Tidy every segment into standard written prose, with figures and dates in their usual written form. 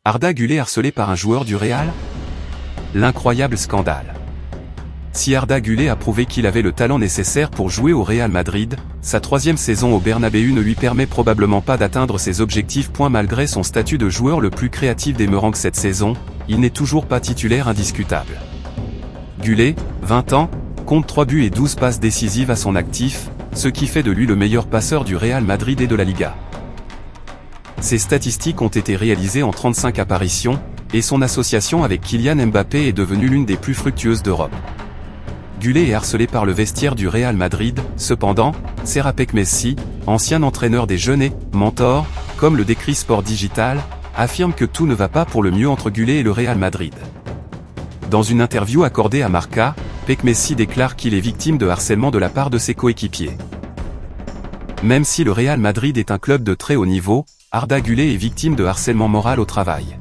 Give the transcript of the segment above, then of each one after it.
Arda Güler harcelé par un joueur du Real? L'incroyable scandale. Si Arda Güler a prouvé qu'il avait le talent nécessaire pour jouer au Real Madrid, sa 3e saison au Bernabéu ne lui permet probablement pas d'atteindre ses objectifs. Malgré son statut de joueur le plus créatif des Merengues cette saison, il n'est toujours pas titulaire indiscutable. Güler, 20 ans, compte 3 buts et 12 passes décisives à son actif, ce qui fait de lui le meilleur passeur du Real Madrid et de la Liga. Ses statistiques ont été réalisées en 35 apparitions, et son association avec Kylian Mbappé est devenue l'une des plus fructueuses d'Europe. Güler est harcelé par le vestiaire du Real Madrid, cependant, Serra Pekmessi, ancien entraîneur des jeunes et mentor, comme le décrit Sport Digital, affirme que tout ne va pas pour le mieux entre Güler et le Real Madrid. Dans une interview accordée à Marca, Pekmessi déclare qu'il est victime de harcèlement de la part de ses coéquipiers. Même si le Real Madrid est un club de très haut niveau, Arda Güler est victime de harcèlement moral au travail.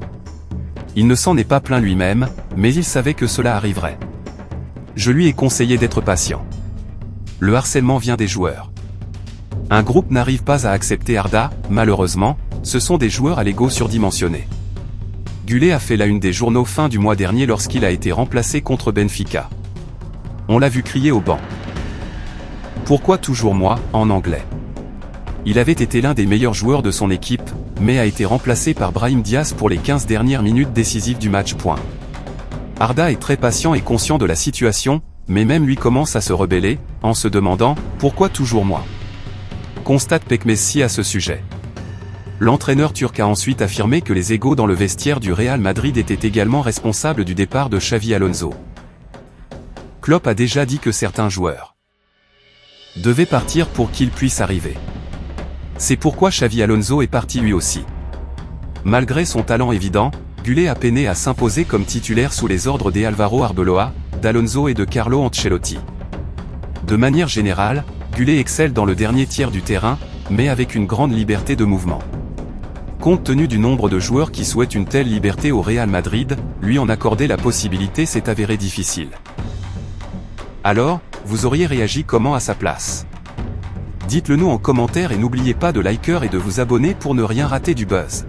Il ne s'en est pas plaint lui-même, mais il savait que cela arriverait. Je lui ai conseillé d'être patient. Le harcèlement vient des joueurs. Un groupe n'arrive pas à accepter Arda, malheureusement, ce sont des joueurs à l'ego surdimensionné. Güler a fait la une des journaux fin du mois dernier lorsqu'il a été remplacé contre Benfica. On l'a vu crier au banc. Pourquoi toujours moi, en anglais? Il avait été l'un des meilleurs joueurs de son équipe, mais a été remplacé par Brahim Diaz pour les 15 dernières minutes décisives du match. Arda est très patient et conscient de la situation, mais même lui commence à se rebeller, en se demandant « Pourquoi toujours moi ?» constate Pekmessi à ce sujet. L'entraîneur turc a ensuite affirmé que les égos dans le vestiaire du Real Madrid étaient également responsables du départ de Xavi Alonso. Klopp a déjà dit que certains joueurs devaient partir pour qu'ils puissent arriver. C'est pourquoi Xavi Alonso est parti lui aussi. Malgré son talent évident, Güler a peiné à s'imposer comme titulaire sous les ordres des Álvaro Arbeloa, d'Alonso et de Carlo Ancelotti. De manière générale, Güler excelle dans le dernier tiers du terrain, mais avec une grande liberté de mouvement. Compte tenu du nombre de joueurs qui souhaitent une telle liberté au Real Madrid, lui en accorder la possibilité s'est avéré difficile. Alors, vous auriez réagi comment à sa place? Dites-le nous en commentaire et n'oubliez pas de liker et de vous abonner pour ne rien rater du buzz.